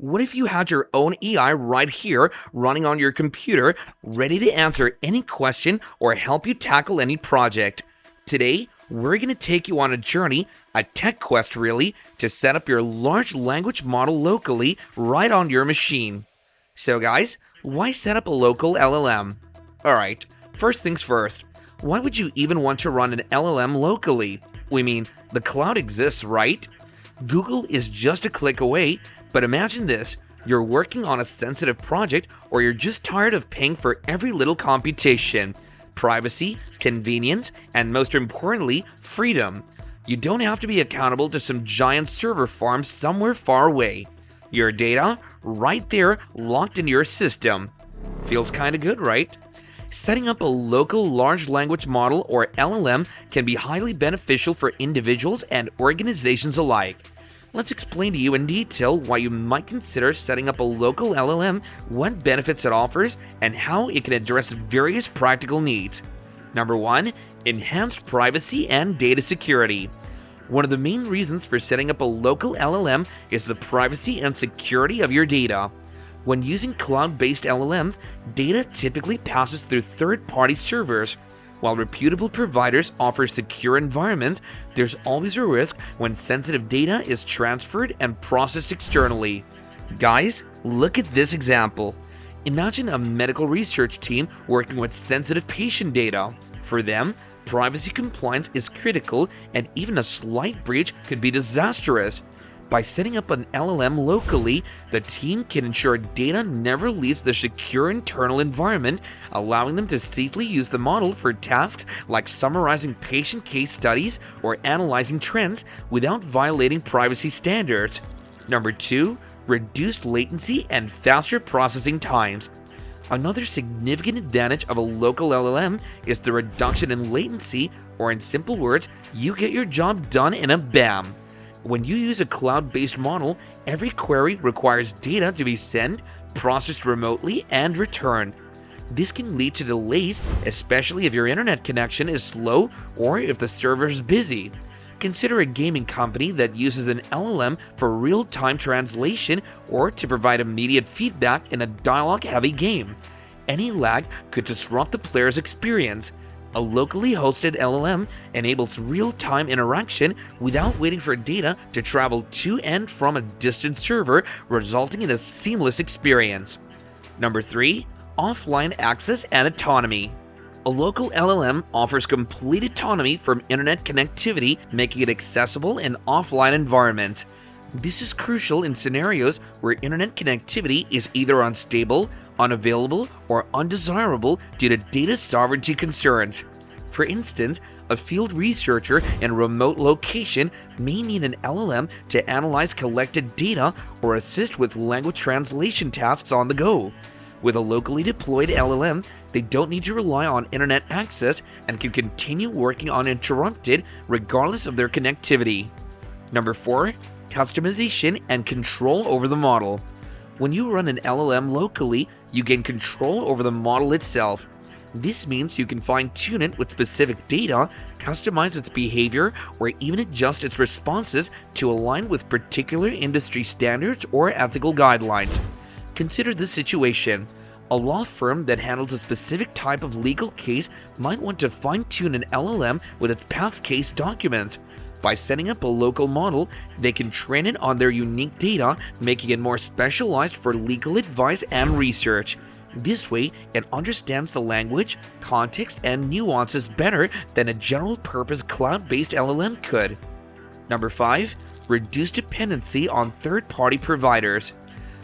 What if you had your own AI right here running on your computer, ready to answer any question or help you tackle any project? Today, we're going to take you on a journey, a tech quest really, to set up your large language model locally right on your machine. So guys, why set up a local LLM? Alright, first things first, why would you even want to run an LLM locally? We mean, the cloud exists, right? Google is just a click away, but imagine this, you're working on a sensitive project or you're just tired of paying for every little computation. Privacy, convenience, and most importantly, freedom. You don't have to be accountable to some giant server farm somewhere far away. Your data, right there, locked in your system. Feels kinda good, right? Setting up a local large language model or LLM can be highly beneficial for individuals and organizations alike. Let's explain to you in detail why you might consider setting up a local LLM, what benefits it offers, and how it can address various practical needs. Number 1. Enhanced privacy and data security. One of the main reasons for setting up a local LLM is the privacy and security of your data. When using cloud-based LLMs, data typically passes through third-party servers. While reputable providers offer secure environments, there's always a risk when sensitive data is transferred and processed externally. Guys, look at this example. Imagine a medical research team working with sensitive patient data. For them, privacy compliance is critical, and even a slight breach could be disastrous. By setting up an LLM locally, the team can ensure data never leaves the secure internal environment, allowing them to safely use the model for tasks like summarizing patient case studies or analyzing trends without violating privacy standards. Number 2. Reduced latency and faster processing times. Another significant advantage of a local LLM is the reduction in latency, or in simple words, you get your job done in a bam. When you use a cloud-based model, every query requires data to be sent, processed remotely, and returned. This can lead to delays, especially if your internet connection is slow or if the server is busy. Consider a gaming company that uses an LLM for real-time translation or to provide immediate feedback in a dialogue-heavy game. Any lag could disrupt the player's experience. A locally hosted LLM enables real-time interaction without waiting for data to travel to and from a distant server, resulting in a seamless experience. Number 3. Offline access and autonomy. A local LLM offers complete autonomy from internet connectivity, making it accessible in offline environment. This is crucial in scenarios where internet connectivity is either unstable, unavailable, or undesirable due to data sovereignty concerns. For instance, a field researcher in a remote location may need an LLM to analyze collected data or assist with language translation tasks on the go. With a locally deployed LLM, they don't need to rely on internet access and can continue working uninterrupted regardless of their connectivity. Number 4. Customization and control over the model. When you run an LLM locally, you gain control over the model itself. This means you can fine-tune it with specific data, customize its behavior, or even adjust its responses to align with particular industry standards or ethical guidelines. Consider this situation. A law firm that handles a specific type of legal case might want to fine-tune an LLM with its past case documents. By setting up a local model, they can train it on their unique data, making it more specialized for legal advice and research. This way, it understands the language, context, and nuances better than a general-purpose cloud-based LLM could. Number 5. Reduced dependency on third-party providers.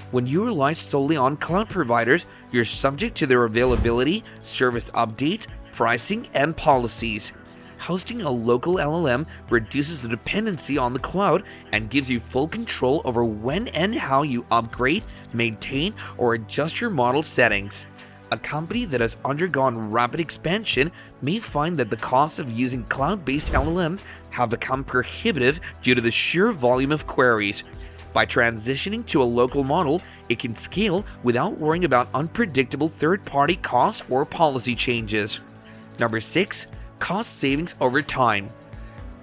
When you rely solely on cloud providers, you're subject to their availability, service updates, pricing, and policies. Hosting a local LLM reduces the dependency on the cloud and gives you full control over when and how you upgrade, maintain, or adjust your model settings. A company that has undergone rapid expansion may find that the costs of using cloud-based LLMs have become prohibitive due to the sheer volume of queries. By transitioning to a local model, it can scale without worrying about unpredictable third-party costs or policy changes. Number 6. Cost savings over time.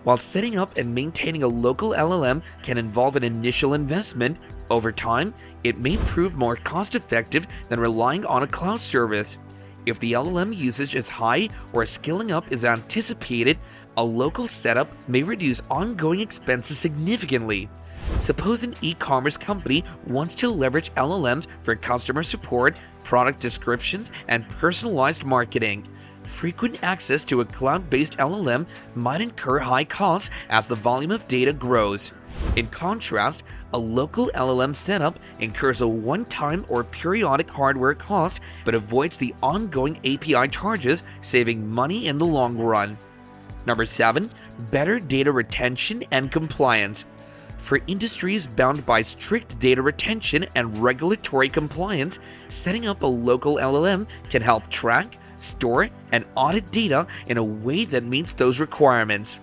While setting up and maintaining a local LLM can involve an initial investment, Over time, it may prove more cost-effective than relying on a cloud service. If the LLM usage is high or scaling up is anticipated, a local setup may reduce ongoing expenses significantly. Suppose an e-commerce company wants to leverage LLMs for customer support, product descriptions, and personalized marketing. Frequent access to a cloud-based LLM might incur high costs as the volume of data grows. In contrast, a local LLM setup incurs a one-time or periodic hardware cost but avoids the ongoing API charges, saving money in the long run. Number 7. Better data retention and compliance. For industries bound by strict data retention and regulatory compliance, setting up a local LLM can help track, store, and audit data in a way that meets those requirements.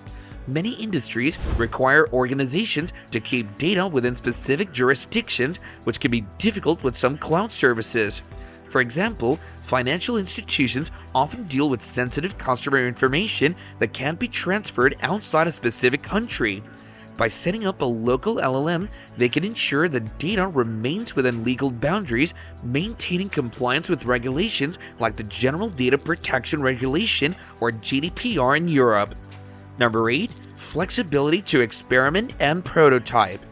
Many industries require organizations to keep data within specific jurisdictions, which can be difficult with some cloud services. For example, financial institutions often deal with sensitive customer information that can't be transferred outside a specific country. By setting up a local LLM, they can ensure that data remains within legal boundaries, maintaining compliance with regulations like the General Data Protection Regulation or GDPR in Europe. Number 8. Flexibility to experiment and prototype.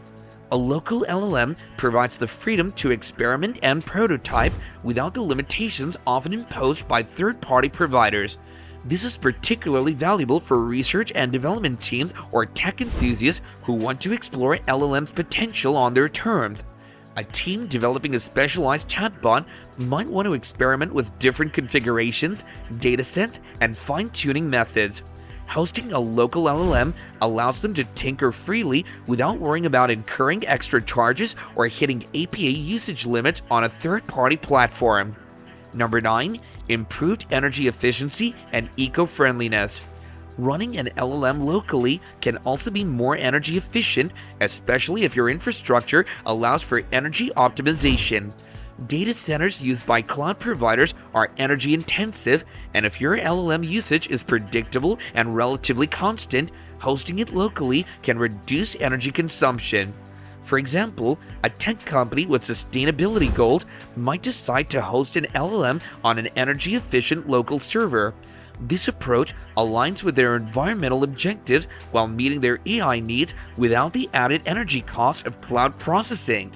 A local LLM provides the freedom to experiment and prototype without the limitations often imposed by third-party providers. This is particularly valuable for research and development teams or tech enthusiasts who want to explore LLM's potential on their terms. A team developing a specialized chatbot might want to experiment with different configurations, datasets, and fine-tuning methods. Hosting a local LLM allows them to tinker freely without worrying about incurring extra charges or hitting API usage limits on a third-party platform. Number 9. Improved energy efficiency and eco-friendliness. Running an LLM locally can also be more energy efficient, especially if your infrastructure allows for energy optimization. Data centers used by cloud providers are energy intensive, and if your LLM usage is predictable and relatively constant, hosting it locally can reduce energy consumption. For example, a tech company with sustainability goals might decide to host an LLM on an energy-efficient local server. This approach aligns with their environmental objectives while meeting their AI needs without the added energy cost of cloud processing.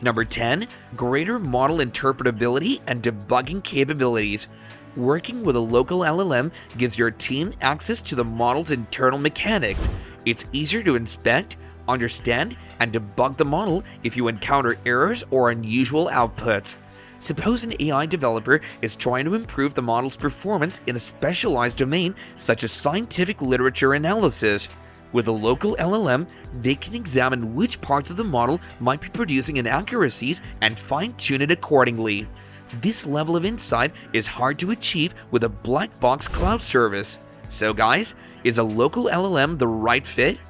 Number 10. Greater model interpretability and debugging capabilities. Working with a local LLM gives your team access to the model's internal mechanics. It's easier to inspect, understand, and debug the model if you encounter errors or unusual outputs. Suppose an AI developer is trying to improve the model's performance in a specialized domain such as scientific literature analysis. With a local LLM, they can examine which parts of the model might be producing inaccuracies and fine-tune it accordingly. This level of insight is hard to achieve with a black box cloud service. So guys, is a local LLM the right fit?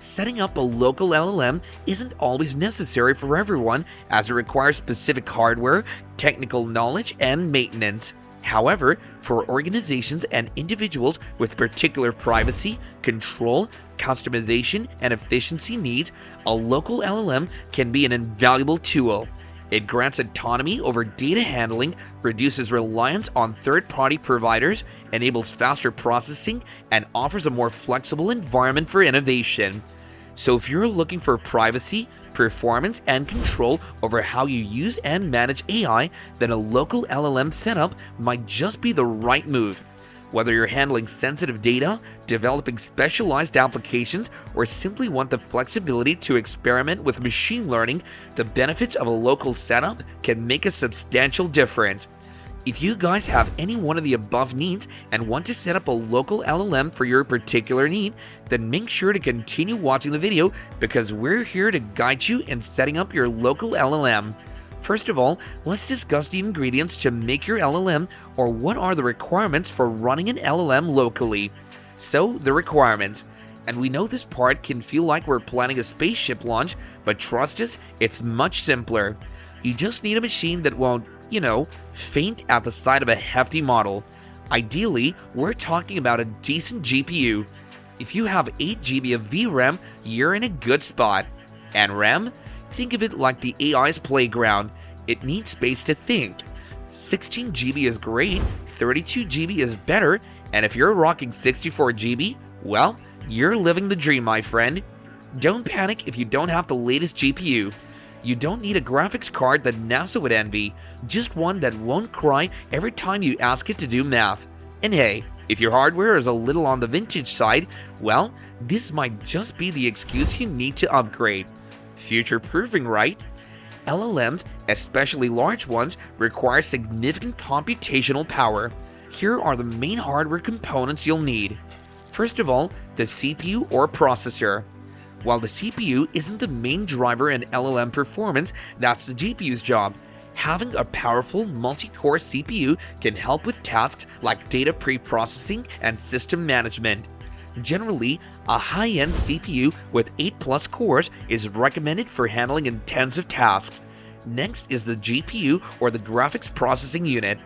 Setting up a local LLM isn't always necessary for everyone, as it requires specific hardware, technical knowledge, and maintenance. However, for organizations and individuals with particular privacy, control, customization, and efficiency needs, a local LLM can be an invaluable tool. It grants autonomy over data handling, reduces reliance on third-party providers, enables faster processing, and offers a more flexible environment for innovation. So if you're looking for privacy, performance, and control over how you use and manage AI, then a local LLM setup might just be the right move. Whether you're handling sensitive data, developing specialized applications, or simply want the flexibility to experiment with machine learning, the benefits of a local setup can make a substantial difference. If you guys have any one of the above needs and want to set up a local LLM for your particular need, then make sure to continue watching the video because we're here to guide you in setting up your local LLM. First of all, let's discuss the ingredients to make your LLM, or what are the requirements for running an LLM locally. So, the requirements. And we know this part can feel like we're planning a spaceship launch, but trust us, it's much simpler. You just need a machine that won't, faint at the sight of a hefty model. Ideally, we're talking about a decent GPU. If you have 8 GB of VRAM, you're in a good spot. And RAM? Think of it like the AI's playground. It needs space to think. 16 GB is great, 32 GB is better, and if you're rocking 64 GB, well, you're living the dream, my friend. Don't panic if you don't have the latest GPU. You don't need a graphics card that NASA would envy, just one that won't cry every time you ask it to do math. And hey, if your hardware is a little on the vintage side, well, this might just be the excuse you need to upgrade. Future-proofing, right? LLMs, especially large ones, require significant computational power. Here are the main hardware components you'll need. First of all, the CPU or processor. While the CPU isn't the main driver in LLM performance, that's the GPU's job. Having a powerful multi-core CPU can help with tasks like data pre-processing and system management. Generally, a high-end CPU with 8+ cores is recommended for handling intensive tasks. Next is the GPU or the graphics processing unit.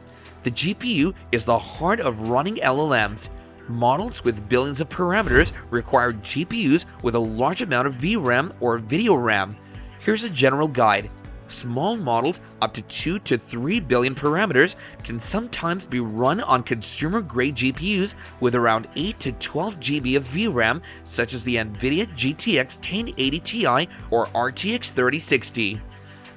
The GPU is the heart of running LLMs. Models with billions of parameters require GPUs with a large amount of VRAM or video RAM. Here's a general guide. Small models up to 2 to 3 billion parameters can sometimes be run on consumer-grade GPUs with around 8 to 12 GB of VRAM, such as the NVIDIA GTX 1080 Ti or RTX 3060.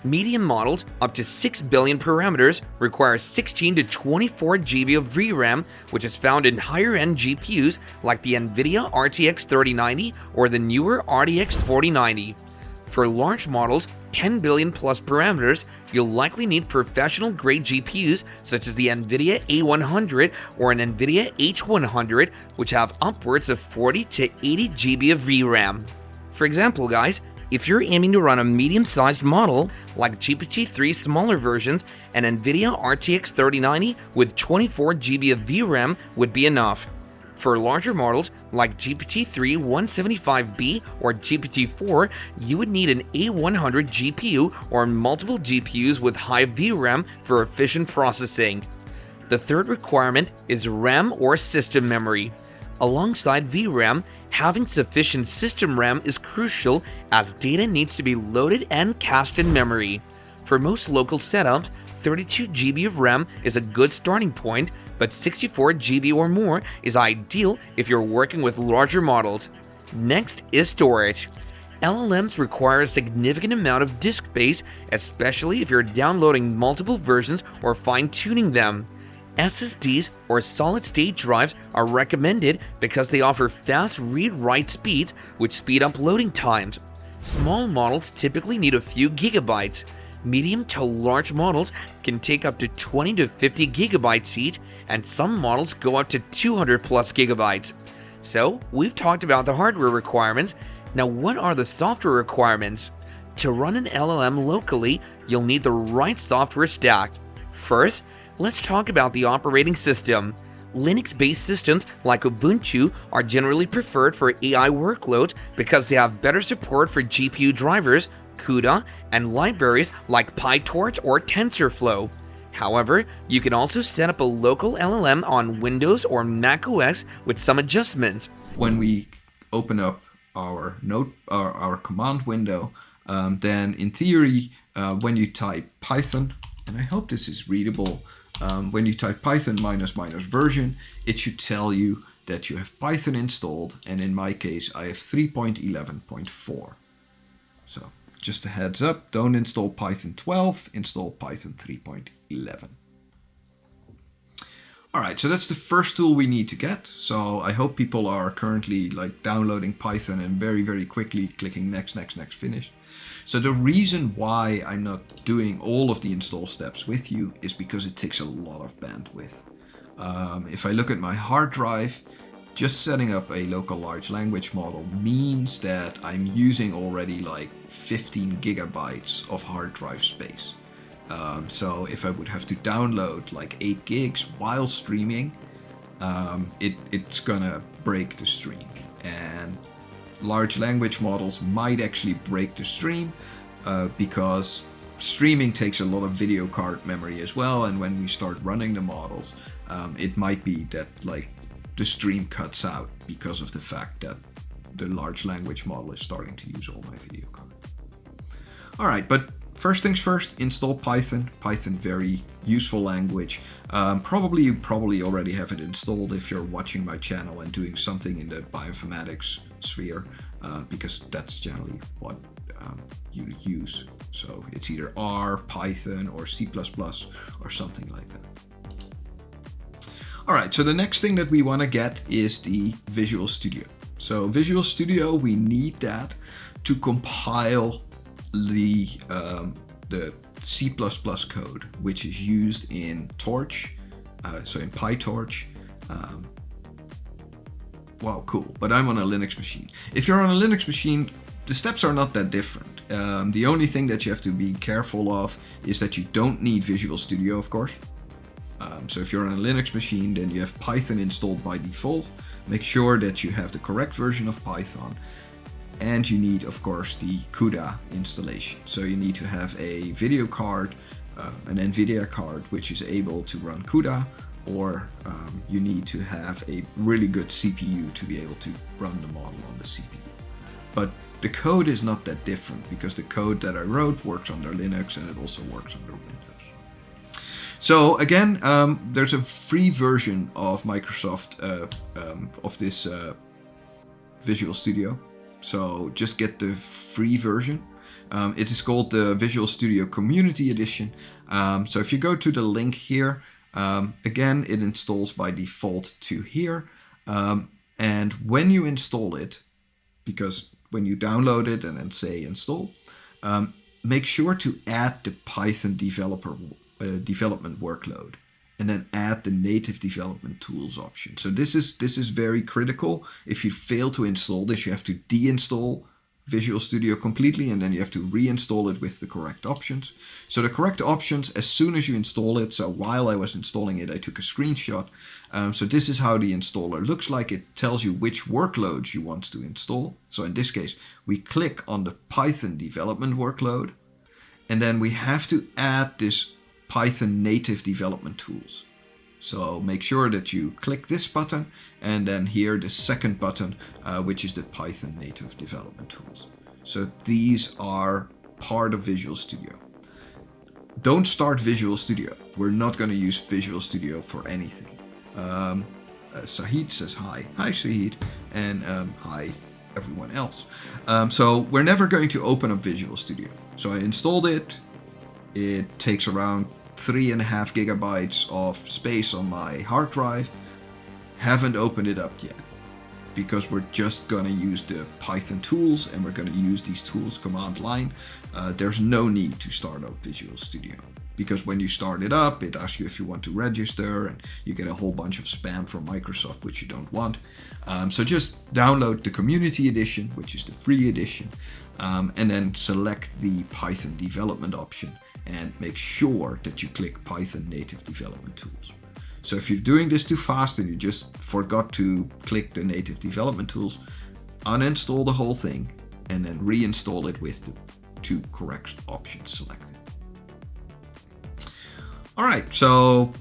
Medium models up to 6 billion parameters require 16 to 24 GB of VRAM, which is found in higher-end GPUs like the NVIDIA RTX 3090 or the newer RTX 4090. For large models, 10 billion plus parameters, you'll likely need professional-grade GPUs such as the NVIDIA A100 or an NVIDIA H100, which have upwards of 40 to 80 GB of VRAM. For example, guys, if you're aiming to run a medium-sized model like GPT-3 smaller versions, an NVIDIA RTX 3090 with 24 GB of VRAM would be enough. For larger models like GPT-3 175B or GPT-4, you would need an A100 GPU or multiple GPUs with high VRAM for efficient processing. The third requirement is RAM or system memory. Alongside VRAM, having sufficient system RAM is crucial as data needs to be loaded and cached in memory. For most local setups, 32 GB of RAM is a good starting point, but 64 GB or more is ideal if you're working with larger models. Next is storage. LLMs require a significant amount of disk space, especially if you're downloading multiple versions or fine-tuning them. SSDs or solid-state drives are recommended because they offer fast read-write speeds which speed up loading times. Small models typically need a few gigabytes. Medium to large models can take up to 20 to 50 gigabytes each, and some models go up to 200 plus gigabytes. So, we've talked about the hardware requirements. Now, what are the software requirements? To run an LLM locally, you'll need the right software stack. First, let's talk about the operating system. Linux-based systems like Ubuntu are generally preferred for AI workloads because they have better support for GPU drivers, CUDA, and libraries like PyTorch or TensorFlow. However, you can also set up a local LLM on Windows or macOS with some adjustments. When we open up our command window, then in theory, when you type Python, and I hope this is readable, when you type Python -- version, it should tell you that you have Python installed, and in my case, I have 3.11.4. So just a heads up, don't install Python 12, install Python 3.11. Alright, so that's the first tool we need to get. So I hope people are currently downloading Python and very quickly clicking next, finish. So the reason why I'm not doing all of the install steps with you is because it takes a lot of bandwidth. If I look at my hard drive, just setting up a local large language model means that I'm using already 15 gigabytes of hard drive space. So if I would have to download 8 gigs while streaming, it's gonna break the stream. And large language models might actually break the stream because streaming takes a lot of video card memory as well, and when we start running the models, it might be that the stream cuts out because of the fact that the large language model is starting to use all my video card. All right, but first things first, install Python. Python, very useful language. You probably already have it installed if you're watching my channel and doing something in the bioinformatics sphere, because that's generally what you use. So it's either R, Python, or C++, or something like that. All right, so the next thing that we want to get is the Visual Studio. So Visual Studio, we need that to compile the C++ code, which is used in Torch, so in PyTorch. Wow, cool, but I'm on a Linux machine. If you're on a Linux machine, the steps are not that different. The only thing that you have to be careful of is that you don't need Visual Studio, of course. So if you're on a Linux machine, then you have Python installed by default. Make sure that you have the correct version of Python. And you need, of course, the CUDA installation. So you need to have a video card, an NVIDIA card, which is able to run CUDA, or you need to have a really good CPU to be able to run the model on the CPU. But the code is not that different, because the code that I wrote works under Linux and it also works under Windows. So again, there's a free version of Microsoft of this Visual Studio. So just get the free version. It is called the Visual Studio Community Edition. So if you go to the link here, again, it installs by default to here. And when you install it, because when you download it and then say install, make sure to add the Python development workload, and then add the native development tools option. So this is very critical. If you fail to install this, you have to deinstall Visual Studio completely, and then you have to reinstall it with the correct options. So the correct options, as soon as you install it, so while I was installing it, I took a screenshot. So this is how the installer looks like. It tells you which workloads you want to install. So in this case, we click on the Python development workload, and then we have to add this Python native development tools. So make sure that you click this button, and then here the second button, which is the Python native development tools. So these are part of Visual Studio. Don't start Visual Studio. We're not going to use Visual Studio for anything. Sahid says hi. Hi Sahid, and hi everyone else. So we're never going to open up Visual Studio. So I installed it. It takes around 3.5 gigabytes of space on my hard drive. Haven't opened it up yet, because we're just gonna use the Python tools, and we're gonna use these tools command line. There's no need to start up Visual Studio, because when you start it up, it asks you if you want to register, and you get a whole bunch of spam from Microsoft, which you don't want. So just download the Community Edition, which is the free edition, and then select the Python development option, and make sure that you click Python native development tools. So if you're doing this too fast and you just forgot to click the native development tools, uninstall the whole thing and then reinstall it with the two correct options selected. All right, so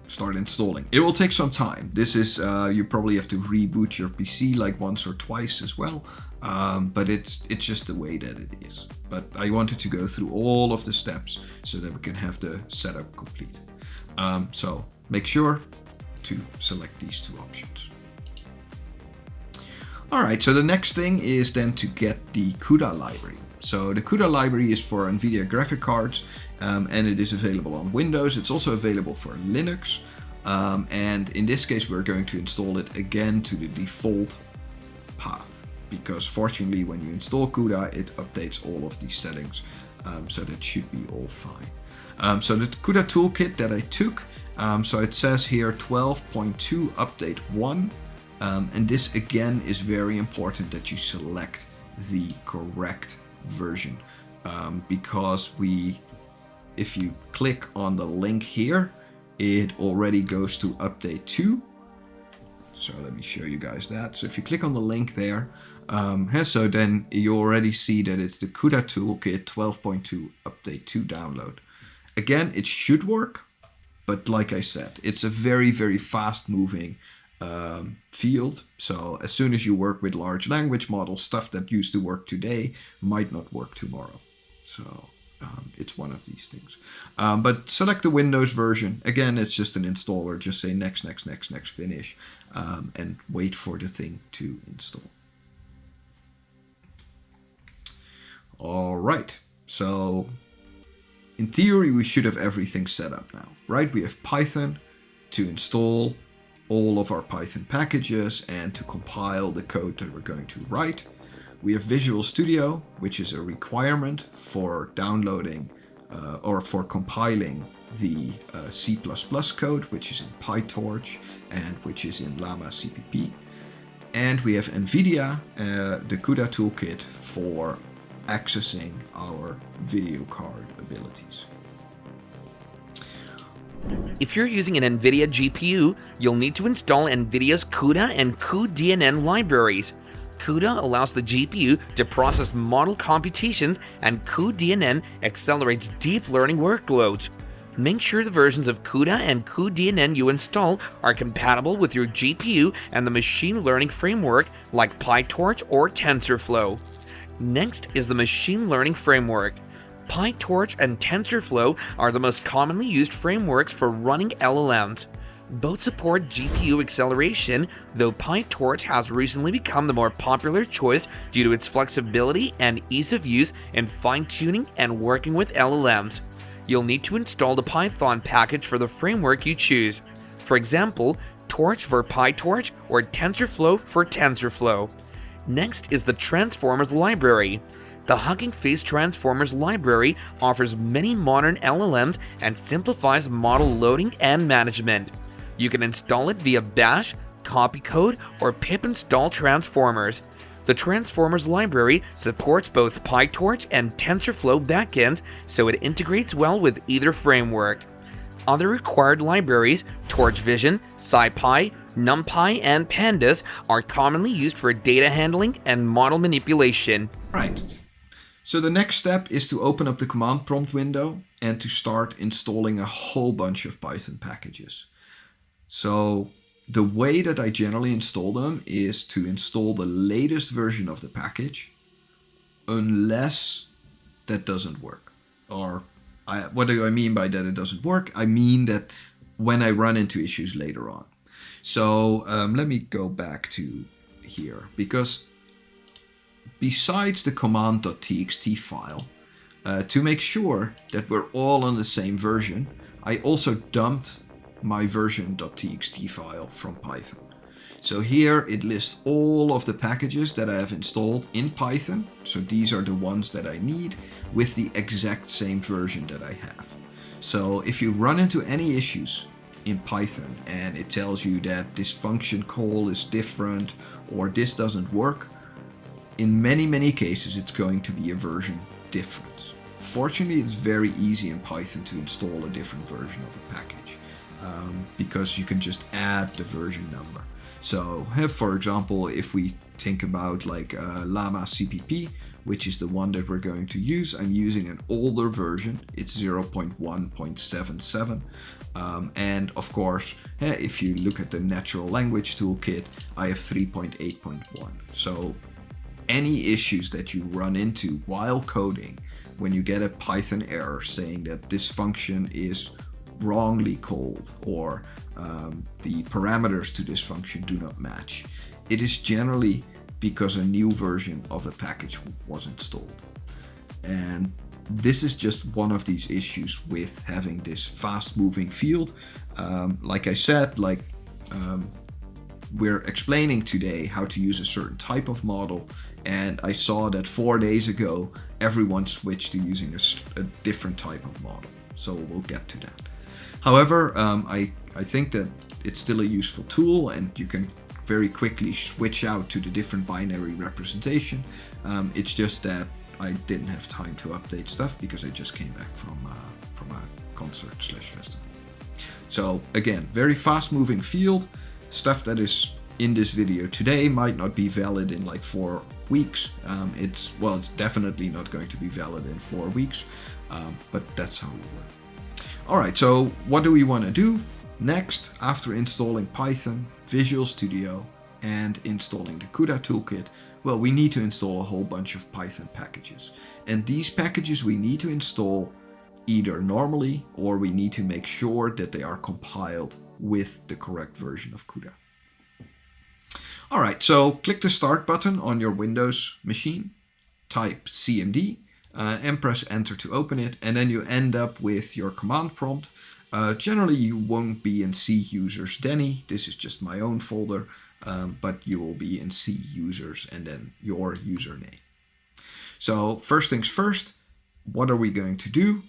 start installing. It will take some time. This is, you probably have to reboot your PC like once or twice as well, but it's just the way that it is. But I wanted to go through all of the steps so that we can have the setup complete. So make sure to select these two options. All right, so the next thing is then to get the CUDA library. So the CUDA library is for NVIDIA graphic cards, and it is available on Windows. It's also available for Linux. And in this case, we're going to install it again to the default path, because fortunately when you install CUDA, it updates all of these settings, so that should be all fine. So the CUDA toolkit that I took, so it says here 12.2 update 1, and this again is very important that you select the correct version, because if you click on the link here, it already goes to update 2. So let me show you guys that. So if you click on the link there, so then you already see that it's the CUDA toolkit 12.2 update 2 download. Again, it should work, but like I said, it's a very, very fast moving field. So as soon as you work with large language models, stuff that used to work today might not work tomorrow. So it's one of these things. But select the Windows version. Again, it's just an installer. Just say next, next, next, next, finish, and wait for the thing to install. All right. So in theory, we should have everything set up now, right? We have Python to install all of our Python packages and to compile the code that we're going to write. We have Visual Studio, which is a requirement for downloading or for compiling the C++ code, which is in PyTorch and which is in Llama CPP. And we have NVIDIA, the CUDA toolkit for accessing our video card abilities. If you're using an NVIDIA GPU, you'll need to install NVIDIA's CUDA and cuDNN libraries. CUDA allows the GPU to process model computations, and cuDNN accelerates deep learning workloads. Make sure the versions of CUDA and cuDNN you install are compatible with your GPU and the machine learning framework like PyTorch or TensorFlow. Next is the machine learning framework. PyTorch and TensorFlow are the most commonly used frameworks for running LLMs. Both support GPU acceleration, though PyTorch has recently become the more popular choice due to its flexibility and ease of use in fine-tuning and working with LLMs. You'll need to install the Python package for the framework you choose. For example, Torch for PyTorch or TensorFlow for TensorFlow. Next is the Transformers library. The Hugging Face Transformers library offers many modern LLMs and simplifies model loading and management. You can install it via bash, copy code, or pip install transformers. The Transformers library supports both PyTorch and TensorFlow backends, so it integrates well with either framework. Other required libraries, Torch Vision, SciPy, NumPy, and Pandas, are commonly used for data handling and model manipulation. Right. So the next step is to open up the command prompt window and to start installing a whole bunch of Python packages. So the way that I generally install them is to install the latest version of the package, unless that doesn't work. What do I mean by that it doesn't work? I mean that when I run into issues later on. So let me go back to here, because besides the command.txt file, to make sure that we're all on the same version, I also dumped my version.txt file from Python. So here it lists all of the packages that I have installed in Python. So these are the ones that I need with the exact same version that I have. So if you run into any issues in Python and it tells you that this function call is different or this doesn't work, in many cases it's going to be a version difference. Fortunately, it's very easy in Python to install a different version of a package because you can just add the version number. So for example, if we think about like Llama CPP, which is the one that we're going to use, I'm using an older version. It's 0.1.77. And of course, if you look at the natural language toolkit, I have 3.8.1. So any issues that you run into while coding, when you get a Python error saying that this function is wrongly called or the parameters to this function do not match, it is generally because a new version of a package was installed. And this is just one of these issues with having this fast moving field. Like I said, we're explaining today how to use a certain type of model, and I saw that 4 days ago everyone switched to using a different type of model. So we'll get to that. However, I think that it's still a useful tool and you can very quickly switch out to the different binary representation. It's just that I didn't have time to update stuff because I just came back from a concert/festival. So again, very fast moving field. Stuff that is in this video today might not be valid in like 4 weeks. It's definitely not going to be valid in 4 weeks, but that's how we work. Alright, so what do we want to do next after installing Python, Visual Studio, and installing the CUDA toolkit? Well, we need to install a whole bunch of Python packages. And these packages we need to install either normally, or we need to make sure that they are compiled with the correct version of CUDA. Alright, so click the Start button on your Windows machine, type CMD, and press Enter to open it, and then you end up with your command prompt. Generally you won't be in C users Denny, this is just my own folder, but you will be in C users and then your username. So first things first, what are we going to do?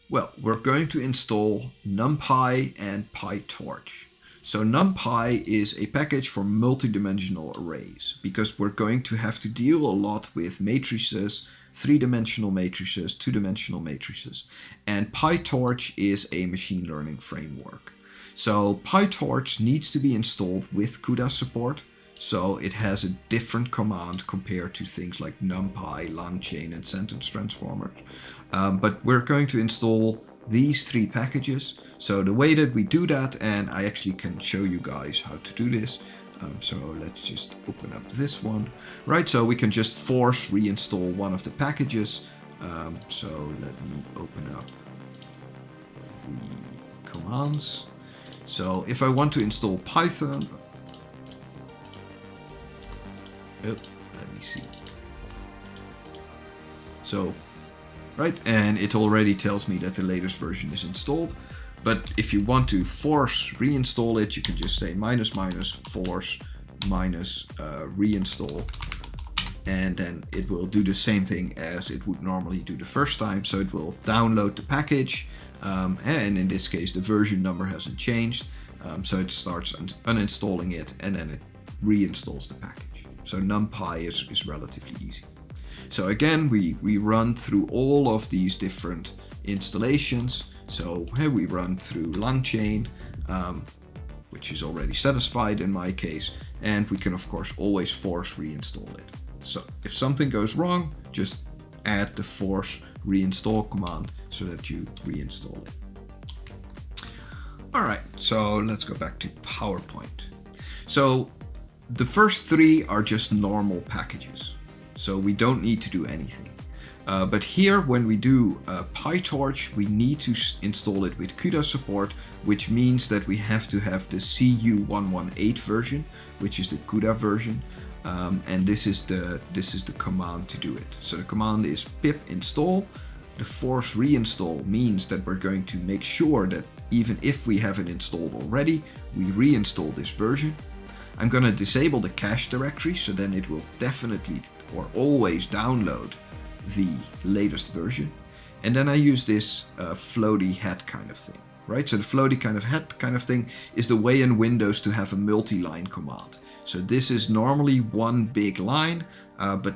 Well, we're going to install NumPy and PyTorch. So NumPy is a package for multidimensional arrays, because we're going to have to deal a lot with matrices, 3-dimensional matrices, 2-dimensional matrices. And PyTorch is a machine learning framework. So PyTorch needs to be installed with CUDA support. So it has a different command compared to things like NumPy, LangChain, and Sentence Transformers. But we're going to install these 3 packages. So the way that we do that, and I actually can show you guys how to do this. So let's just open up this one. Right, so we can just force reinstall one of the packages. So let me open up the commands. So if I want to install Python, let me see. So, right, and it already tells me that the latest version is installed. But if you want to force reinstall it, you can just say --force reinstall. And then it will do the same thing as it would normally do the first time. So it will download the package. And in this case, the version number hasn't changed. So it starts uninstalling it and then it reinstalls the package. So NumPy is relatively easy. So again, we run through all of these different installations. So here we run through LangChain, which is already satisfied in my case, and we can of course always force reinstall it. So if something goes wrong, just add the force reinstall command so that you reinstall it. Alright, so let's go back to PowerPoint. So the first 3 are just normal packages, so we don't need to do anything. But here, when we do PyTorch, we need to install it with CUDA support, which means that we have to have the CU118 version, which is the CUDA version, and this is the command to do it. So the command is pip install. The force reinstall means that we're going to make sure that even if we have it installed already, we reinstall this version. I'm going to disable the cache directory, so then it will definitely or always download the latest version. And then I use this floaty head kind of thing, right? So the floaty head kind of thing is the way in Windows to have a multi-line command. So this is normally one big line, but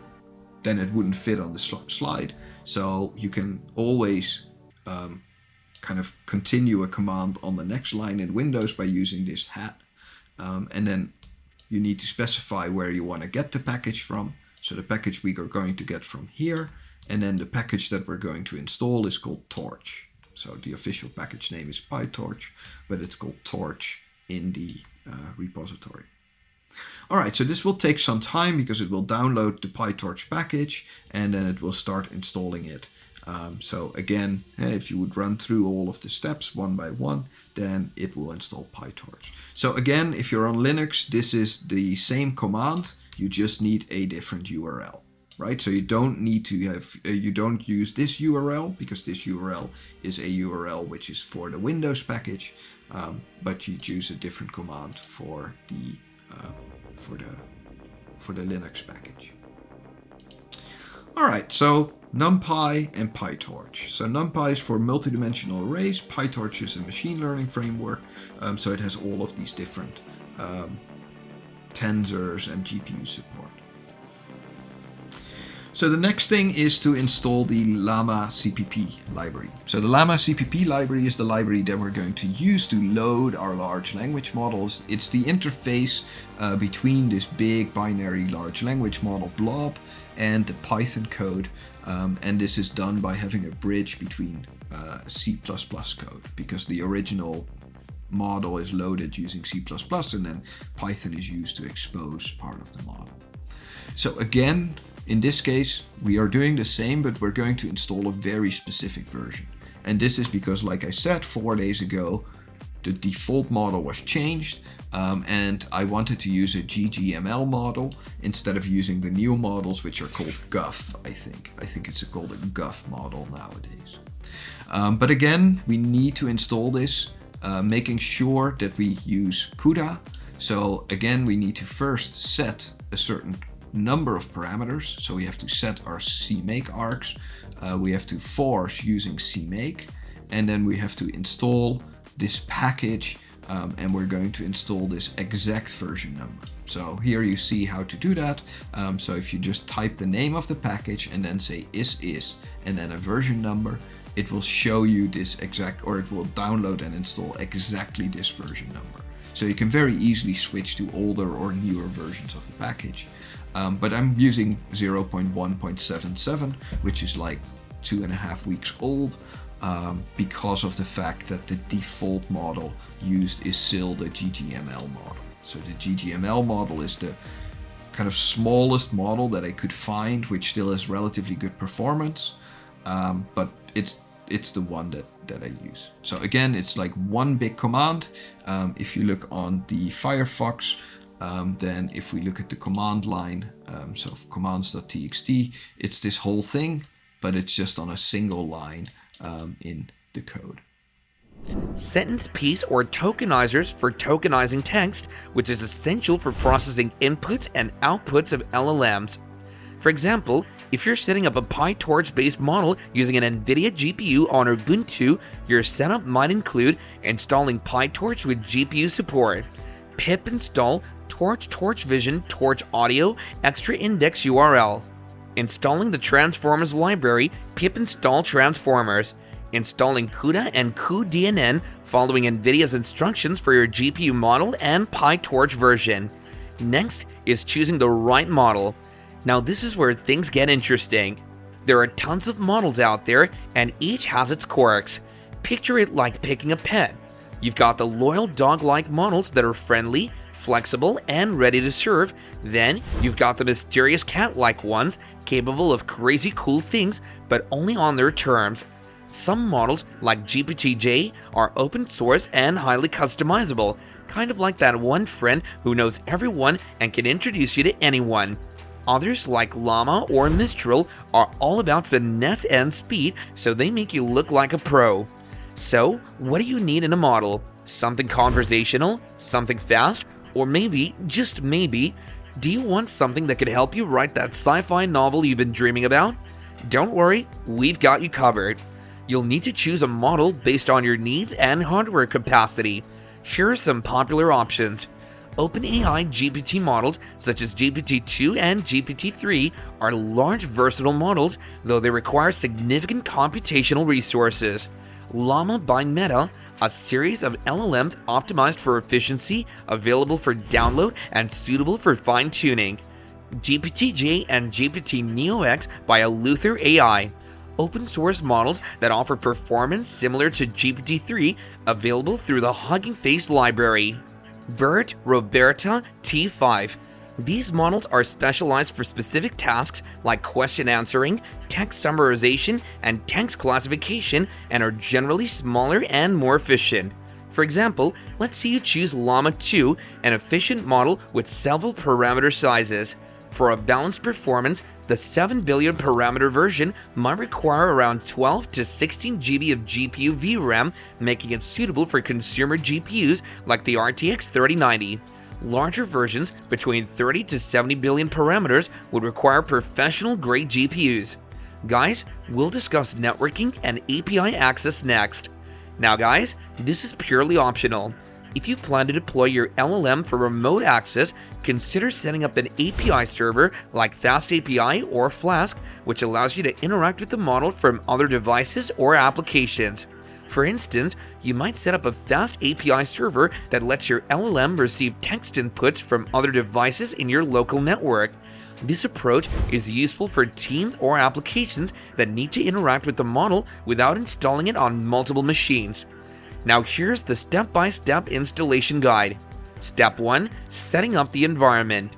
then it wouldn't fit on the slide. So you can always kind of continue a command on the next line in Windows by using this head. And then you need to specify where you want to get the package from. So the package we are going to get from here, and then the package that we're going to install is called Torch. So the official package name is PyTorch, but it's called Torch in the repository. Alright, so this will take some time because it will download the PyTorch package and then it will start installing it. So again, if you would run through all of the steps one by one, then it will install PyTorch. So again, if you're on Linux, this is the same command, you just need a different URL, right? So you don't need to have, you don't use this URL because this URL is a URL which is for the Windows package, but you choose a different command for the Linux package. Alright, so NumPy and PyTorch. So NumPy is for multidimensional arrays, PyTorch is a machine learning framework, so it has all of these different tensors and GPU support. So the next thing is to install the Llama CPP library. So the Llama CPP library is the library that we're going to use to load our large language models. It's the interface between this big binary large language model blob and the Python code. And this is done by having a bridge between C++ code, because the original model is loaded using C++ and then Python is used to expose part of the model. So again, in this case, we are doing the same, but we're going to install a very specific version. And this is because, like I said, 4 days ago, the default model was changed, and I wanted to use a GGML model instead of using the new models, which are called GUF, I think. I think it's called a GUF model nowadays. But again, we need to install this, making sure that we use CUDA. So again, we need to first set a certain number of parameters. So we have to set our CMake args, we have to force using CMake, and then we have to install this package, and we're going to install this exact version number. So here you see how to do that. So if you just type the name of the package and then say is and then a version number, it will show you this exact, or it will download and install exactly this version number. So you can very easily switch to older or newer versions of the package. But I'm using 0.1.77, which is like 2.5 weeks old, because of the fact that the default model used is still the GGML model. So the GGML model is the kind of smallest model that I could find, which still has relatively good performance, but it's the one that I use. So again, it's like one big command. If you look on the Firefox, then if we look at the command line, so commands.txt, it's this whole thing, but it's just on a single line in the code. Sentence piece or tokenizers for tokenizing text, which is essential for processing inputs and outputs of LLMs. For example, if you're setting up a PyTorch-based model using an NVIDIA GPU on Ubuntu, your setup might include installing PyTorch with GPU support, pip install Torch Vision Torch Audio extra index URL, installing the Transformers library, pip install Transformers, installing CUDA and cuDNN following NVIDIA's instructions for your GPU model and PyTorch version. Next is choosing the right model. Now this is where things get interesting. There are tons of models out there and each has its quirks. Picture it like picking a pet. You've got the loyal dog-like models that are friendly, flexible, and ready to serve. Then you've got the mysterious cat-like ones capable of crazy cool things but only on their terms. Some models, like GPT-J, are open source and highly customizable, kind of like that one friend who knows everyone and can introduce you to anyone. Others, like Llama or Mistral, are all about finesse and speed, so they make you look like a pro. So, what do you need in a model? Something conversational? Something fast? Or maybe, just maybe, do you want something that could help you write that sci-fi novel you've been dreaming about? Don't worry, we've got you covered. You'll need to choose a model based on your needs and hardware capacity. Here are some popular options. OpenAI GPT models such as GPT-2 and GPT-3 are large, versatile models, though they require significant computational resources. Llama by Meta, a series of LLMs optimized for efficiency, available for download, and suitable for fine-tuning. GPT-J and GPT-NeoX by Eleuther AI, open source models that offer performance similar to GPT-3, available through the Hugging Face library. BERT Roberta T5. These models are specialized for specific tasks like question answering, text summarization, and text classification, and are generally smaller and more efficient. For example, let's say you choose Llama 2, an efficient model with several parameter sizes. For a balanced performance, the 7 billion parameter version might require around 12 to 16 GB of GPU VRAM, making it suitable for consumer GPUs like the RTX 3090. Larger versions, between 30 to 70 billion parameters, would require professional-grade GPUs. Guys, we'll discuss networking and API access next. Now guys, this is purely optional. If you plan to deploy your LLM for remote access, consider setting up an API server like Fast API or Flask, which allows you to interact with the model from other devices or applications. For instance, you might set up a Fast API server that lets your LLM receive text inputs from other devices in your local network. This approach is useful for teams or applications that need to interact with the model without installing it on multiple machines. Now here's the step-by-step installation guide. Step 1. Setting up the environment.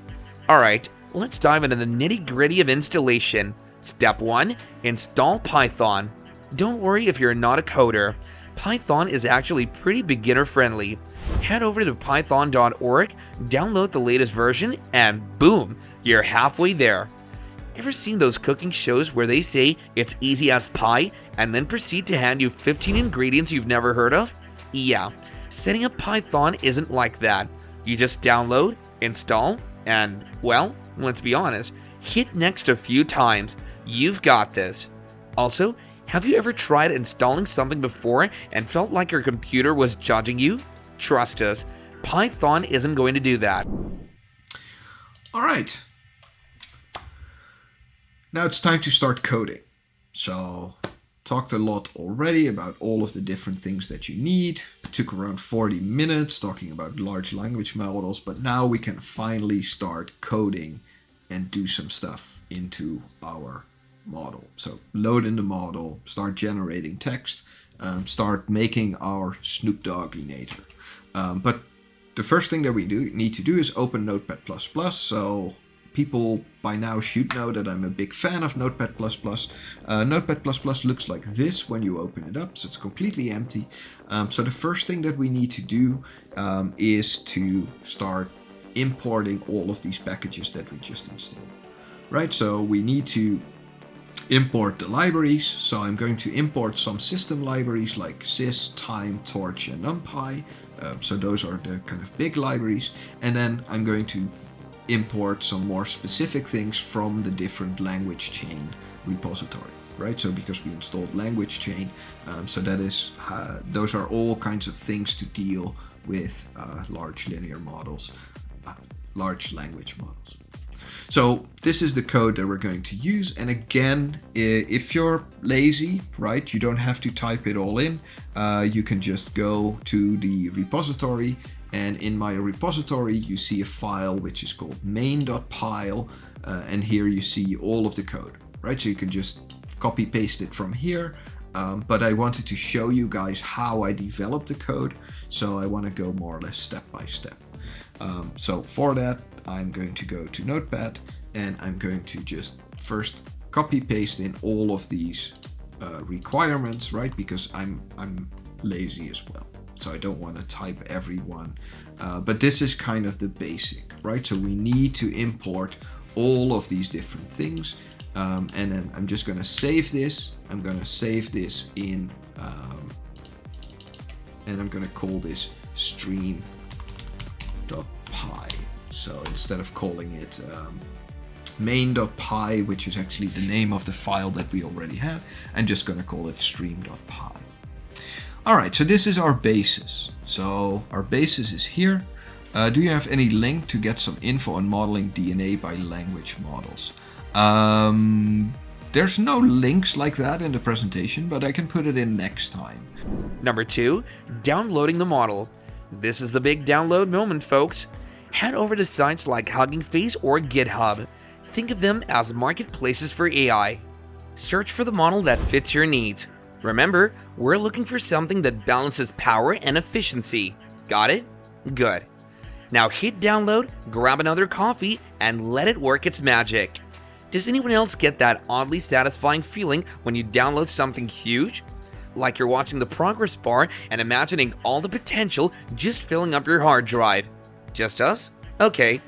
Alright, Let's dive into the nitty-gritty of installation. Step 1. Install Python. Don't worry if you're not a coder. Python is actually pretty beginner-friendly. Head over to python.org, download the latest version, and boom, you're halfway there. Ever seen those cooking shows where they say it's easy as pie and then proceed to hand you 15 ingredients you've never heard of? Yeah, setting up Python isn't like that. You just download, install, and, well, let's be honest, hit next a few times. You've got this. Also, have you ever tried installing something before and felt like your computer was judging you? Trust us, Python isn't going to do that. All right. Now it's time to start coding. So, talked a lot already about all of the different things that you need. It took around 40 minutes talking about large language models, but now we can finally start coding and do some stuff into our model. So load in the model, start generating text, start making our Snoop Dogg-inator. But the first thing that we need to do is open Notepad++. So people by now should know that I'm a big fan of Notepad++. Notepad++ looks like this when you open it up, so it's completely empty. So the first thing that we need to do is to start importing all of these packages that we just installed. Right, so we need to import the libraries. So I'm going to import some system libraries like sys, time, torch, and numpy. So those are the kind of big libraries. And then I'm going to import some more specific things from the different language chain repository. Right, so because we installed language chain, so that is those are all kinds of things to deal with large linear models, large language models. So this is the code that we're going to use. And again, if you're lazy, right, you don't have to type it all in. You can just go to the repository, and in my repository, you see a file which is called main.py, and here you see all of the code, right? So you can just copy paste it from here. But I wanted to show you guys how I developed the code. So I want to go more or less step by step. So for that, I'm going to go to Notepad, and I'm going to just first copy paste in all of these requirements, right? Because I'm lazy as well, so I don't want to type everyone. But this is kind of the basic, right? So we need to import all of these different things, and then I'm just going to save this. I'm going to save this in, and I'm going to call this stream.py. So instead of calling it main.py, which is actually the name of the file that we already had, I'm just going to call it stream.py. Alright, so this is our basis. So our basis is here. Do you have any link to get some info on modeling DNA by language models? There's no links like that in the presentation, but I can put it in next time. Number 2, downloading the model. This is the big download moment, folks. Head over to sites like Hugging Face or GitHub. Think of them as marketplaces for AI. Search for the model that fits your needs. Remember, we're looking for something that balances power and efficiency. Got it? Good. Now hit download, grab another coffee, and let it work its magic. Does anyone else get that oddly satisfying feeling when you download something huge? Like you're watching the progress bar and imagining all the potential just filling up your hard drive. Just us? Okay.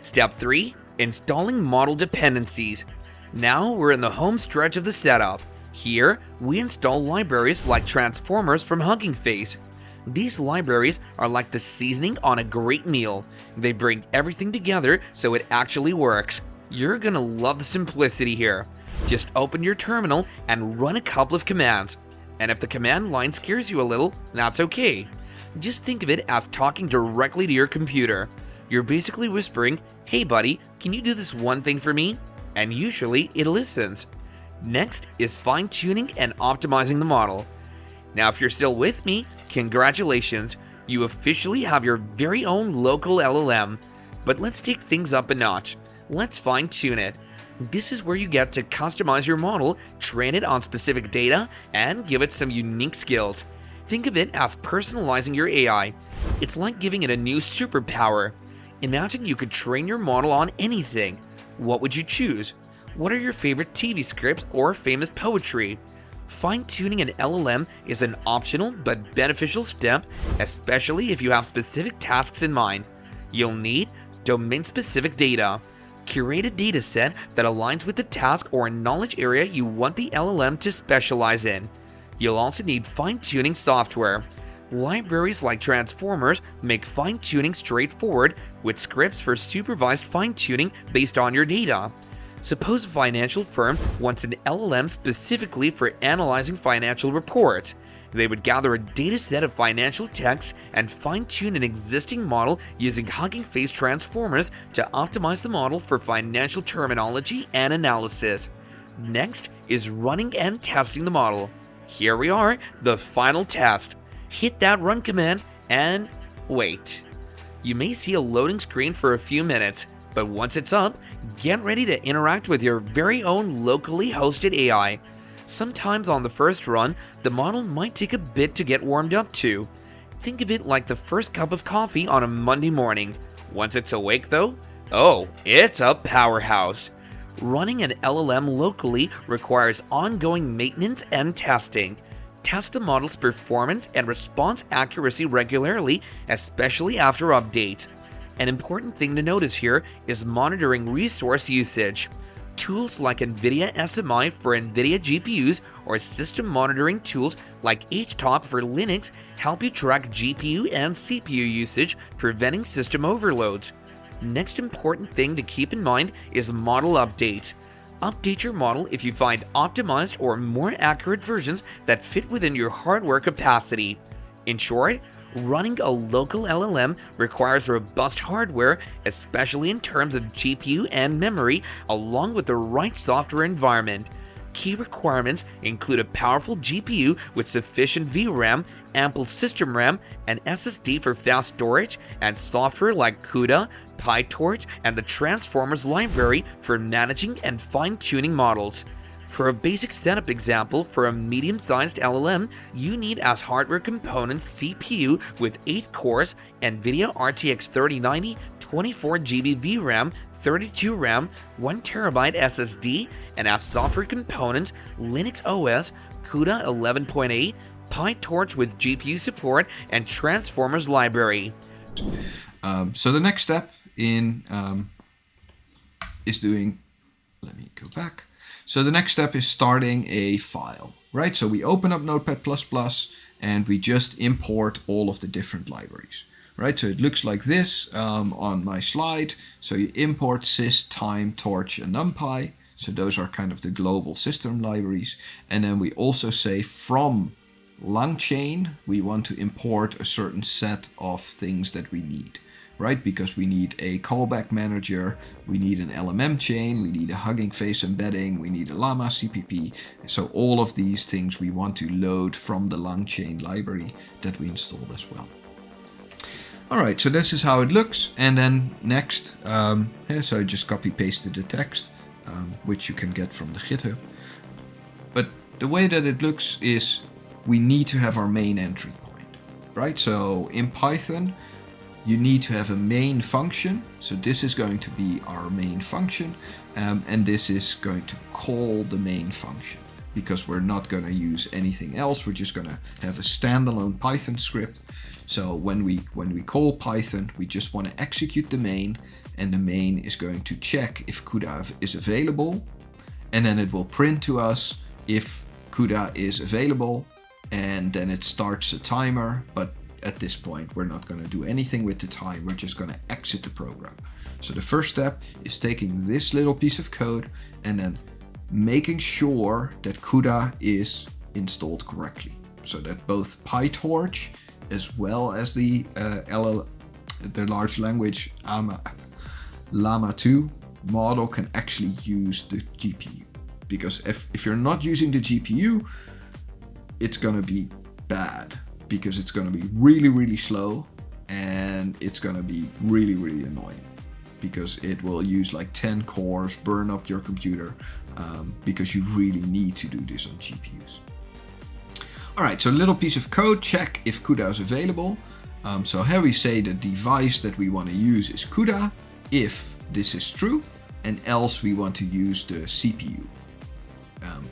Step 3, installing model dependencies. Now we're in the home stretch of the setup. Here, we install libraries like transformers from Hugging Face. These libraries are like the seasoning on a great meal. They bring everything together so it actually works. You're gonna love the simplicity here. Just open your terminal and run a couple of commands. And if the command line scares you a little, that's okay. Just think of it as talking directly to your computer. You're basically whispering, "Hey buddy, can you do this one thing for me?" And usually it listens. Next is fine-tuning and optimizing the model. Now if you're still with me, congratulations, you officially have your very own local LLM. But let's take things up a notch. Let's fine-tune it. This is where you get to customize your model, train it on specific data, and give it some unique skills. Think of it as personalizing your AI. It's like giving it a new superpower. Imagine you could train your model on anything. What would you choose? What are your favorite TV scripts or famous poetry? Fine-tuning an LLM is an optional but beneficial step, especially if you have specific tasks in mind. You'll need domain-specific data. Curate a dataset that aligns with the task or knowledge area you want the LLM to specialize in. You'll also need fine-tuning software. Libraries like transformers make fine-tuning straightforward, with scripts for supervised fine-tuning based on your data. Suppose a financial firm wants an LLM specifically for analyzing financial reports. They would gather a dataset of financial texts and fine-tune an existing model using Hugging Face transformers to optimize the model for financial terminology and analysis. Next is running and testing the model. Here we are, the final test. Hit that run command and wait. You may see a loading screen for a few minutes, but once it's up, get ready to interact with your very own locally hosted AI. Sometimes on the first run, the model might take a bit to get warmed up to. Think of it like the first cup of coffee on a Monday morning. Once it's awake though, oh, it's a powerhouse. Running an LLM locally requires ongoing maintenance and testing. Test the model's performance and response accuracy regularly, especially after updates. An important thing to notice here is monitoring resource usage. Tools like NVIDIA SMI for NVIDIA GPUs or system monitoring tools like HTOP for Linux help you track GPU and CPU usage, preventing system overloads. Next important thing to keep in mind is model updates. Update your model if you find optimized or more accurate versions that fit within your hardware capacity. In short, running a local LLM requires robust hardware, especially in terms of GPU and memory, along with the right software environment. Key requirements include a powerful GPU with sufficient VRAM, ample system RAM, and SSD for fast storage, and software like CUDA, PyTorch, and the Transformers library for managing and fine-tuning models. For a basic setup example for a medium-sized LLM, you need as hardware components CPU with 8 cores, NVIDIA RTX 3090, 24GB VRAM, 32 RAM, 1TB SSD, and as software components, Linux OS, CUDA 11.8, PyTorch with GPU support, and Transformers library. So the next step in is doing, let me go back. So the next step is starting a file, right? So we open up Notepad++ and we just import all of the different libraries, right? So it looks like this on my slide. So you import sys, time, torch, and numpy. So those are kind of the global system libraries. And then we also say from LangChain, we want to import a certain set of things that we need, right? Because we need a callback manager, we need an LMM chain, we need a Hugging Face embedding, we need a Llama CPP. So all of these things we want to load from the LangChain library that we installed as well. All right, so this is how it looks. And then next, so I just copy pasted the text, which you can get from the GitHub. But the way that it looks is we need to have our main entry point, right? So in Python, you need to have a main function. So this is going to be our main function. And this is going to call the main function because we're not going to use anything else. We're just going to have a standalone Python script. So when we call Python, we just want to execute the main, and the main is going to check if CUDA is available. And then it will print to us if CUDA is available. And then it starts a timer, but at this point, we're not going to do anything with the time. We're just going to exit the program. So the first step is taking this little piece of code and then making sure that CUDA is installed correctly. So that both PyTorch as well as the large language Llama 2 model can actually use the GPU. Because if you're not using the GPU, it's going to be bad. Because it's going to be really, really slow and it's going to be really, really annoying because it will use like 10 cores, burn up your computer because you really need to do this on GPUs. All right, so a little piece of code, check if CUDA is available. So here we say the device that we want to use is CUDA. If this is true, and else we want to use the CPU,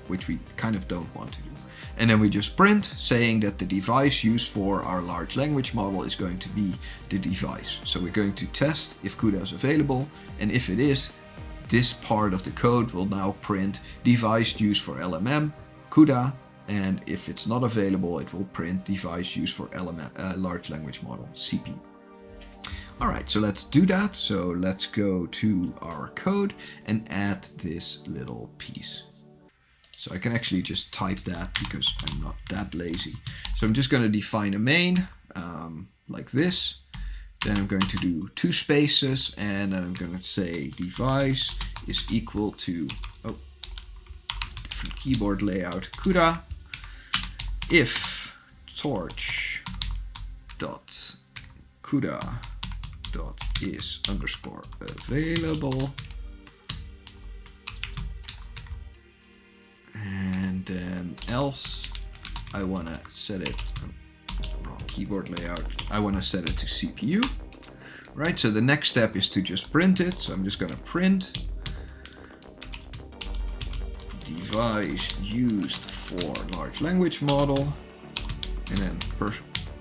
which we kind of don't want to do. And then we just print saying that the device used for our large language model is going to be the device. So we're going to test if CUDA is available, and if it is, this part of the code will now print device used for LLM, CUDA, and if it's not available, it will print device used for large language model, CPU. Alright, so let's do that. So let's go to our code and add this little piece. So I can actually just type that because I'm not that lazy. So I'm just going to define a main like this. Then I'm going to do 2 spaces, and then I'm going to say device is equal to, different keyboard layout, CUDA, if torch dot CUDA dot is underscore available, and then else I want to set it, wrong keyboard layout, I want to set it to CPU. Right, so the next step is to just print it. So I'm just going to print device used for large language model, and then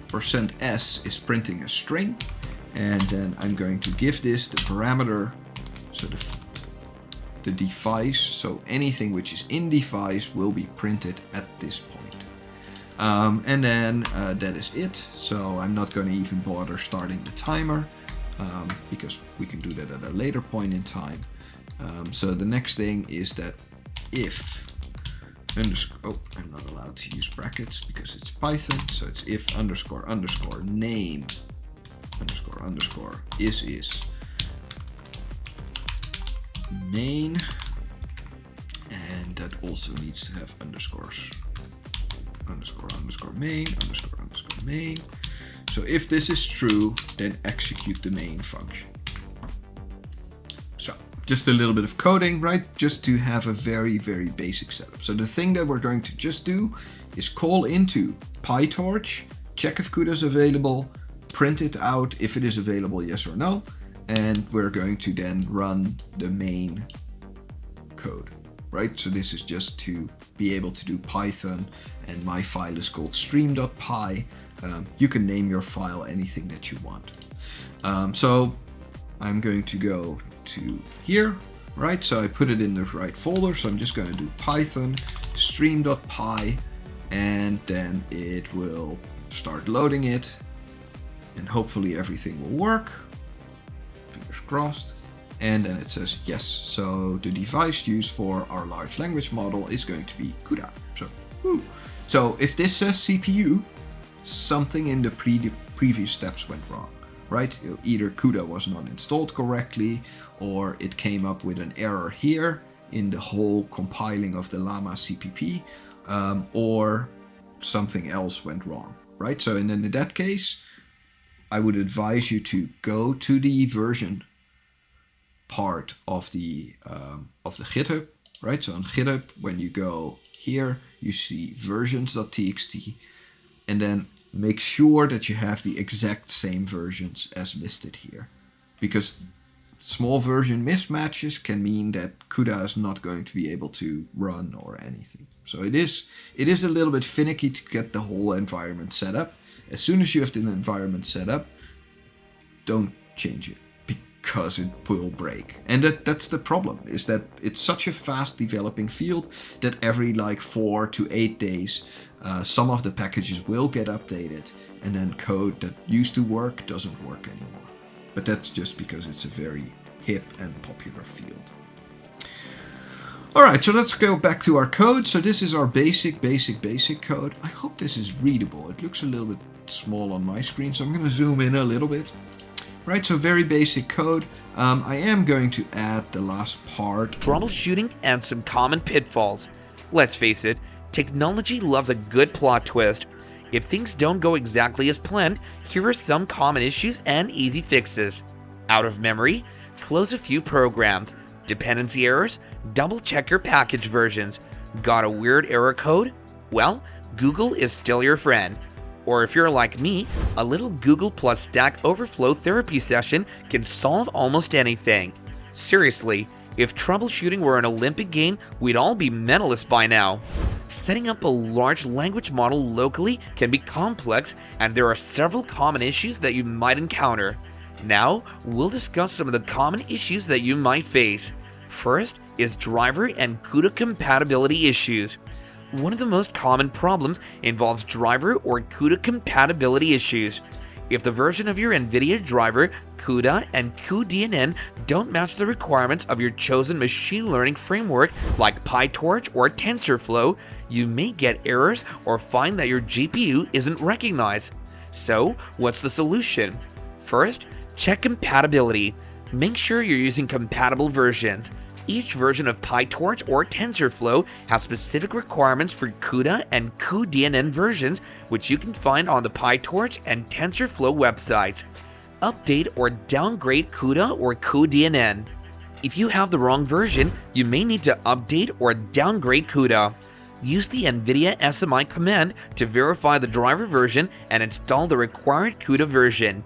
%s is printing a string, and then I'm going to give this the parameter, so the device, so anything which is in device will be printed at this point. And then that is it. So I'm not going to even bother starting the timer, because we can do that at a later point in time. So the next thing is that if underscore, I'm not allowed to use brackets because it's Python, so it's if underscore underscore name underscore underscore is main, and that also needs to have underscores, underscore underscore main underscore underscore main. So if this is true, then execute the main function. So just a little bit of coding, right? Just to have a very, very basic setup. So the thing that we're going to just do is call into PyTorch, check if CUDA is available, print it out if it is available, yes or no. And we're going to then run the main code, right? So this is just to be able to do Python, and my file is called stream.py. You can name your file anything that you want. So I'm going to go to here, right? So I put it in the right folder. So I'm just going to do Python stream.py, and then it will start loading it, and hopefully everything will work. Fingers crossed. And then it says yes. So the device used for our large language model is going to be CUDA. So if this says CPU, something in the previous steps went wrong, right? Either CUDA was not installed correctly, or it came up with an error here in the whole compiling of the Llama CPP, or something else went wrong, right? So in that case, I would advise you to go to the version part of the GitHub, right? So on GitHub, when you go here, you see versions.txt, and then make sure that you have the exact same versions as listed here, because small version mismatches can mean that CUDA is not going to be able to run or anything. So it is a little bit finicky to get the whole environment set up. As soon as you have the environment set up, don't change it, because it will break. And that's the problem, is that it's such a fast developing field that every like 4 to 8 days, some of the packages will get updated, and then code that used to work doesn't work anymore. But that's just because it's a very hip and popular field. Alright, so let's go back to our code. So this is our basic code. I hope this is readable. It looks a little bit small on my screen, so I'm going to zoom in a little bit. Right, so very basic code. I am going to add the last part. Troubleshooting and some common pitfalls. Let's face it, technology loves a good plot twist. If things don't go exactly as planned, here are some common issues and easy fixes. Out of memory, close a few programs. Dependency errors, double check your package versions. Got a weird error code? Well, Google is still your friend. Or if you're like me, a little Google plus Stack Overflow therapy session can solve almost anything. Seriously, If troubleshooting were an Olympic game, we'd all be medalists by now. Setting up a large language model locally can be complex, and there are several common issues that you might encounter. Now, we'll discuss some of the common issues that you might face. First is driver and CUDA compatibility issues. One of the most common problems involves driver or CUDA compatibility issues. If the version of your NVIDIA driver, CUDA, and cuDNN don't match the requirements of your chosen machine learning framework like PyTorch or TensorFlow, you may get errors or find that your GPU isn't recognized. So, what's the solution? First, check compatibility. Make sure you're using compatible versions. Each version of PyTorch or TensorFlow has specific requirements for CUDA and cuDNN versions, which you can find on the PyTorch and TensorFlow websites. Update or downgrade CUDA or cuDNN. If you have the wrong version, you may need to update or downgrade CUDA. Use the NVIDIA SMI command to verify the driver version and install the required CUDA version.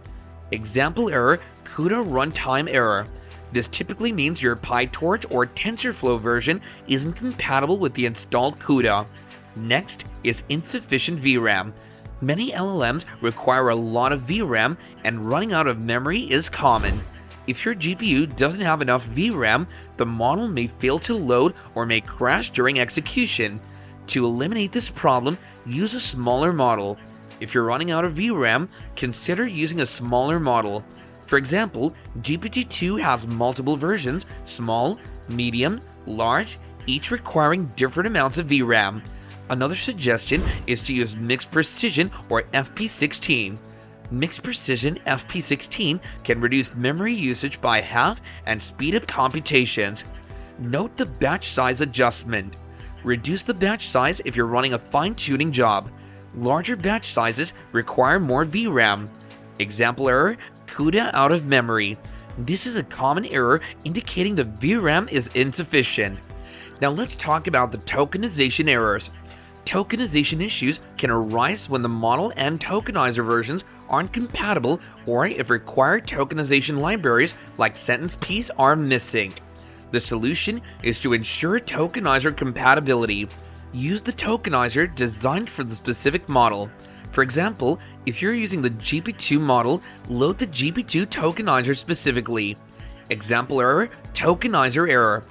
Example error, CUDA runtime error. This typically means your PyTorch or TensorFlow version isn't compatible with the installed CUDA. Next is insufficient VRAM. Many LLMs require a lot of VRAM, and running out of memory is common. If your GPU doesn't have enough VRAM, the model may fail to load or may crash during execution. To eliminate this problem, use a smaller model. If you're running out of VRAM, consider using a smaller model. For example, GPT-2 has multiple versions, small, medium, large, each requiring different amounts of VRAM. Another suggestion is to use Mixed Precision or FP16. Mixed Precision FP16 can reduce memory usage by half and speed up computations. Note the batch size adjustment. Reduce the batch size if you're running a fine-tuning job. Larger batch sizes require more VRAM. Example error, CUDA out of memory. This is a common error indicating the VRAM is insufficient. Now let's talk about the tokenization errors. Tokenization issues can arise when the model and tokenizer versions aren't compatible or if required tokenization libraries like SentencePiece are missing. The solution is to ensure tokenizer compatibility. Use the tokenizer designed for the specific model. For example, if you're using the GP2 model, load the GP2 tokenizer specifically. Example error, tokenizer error.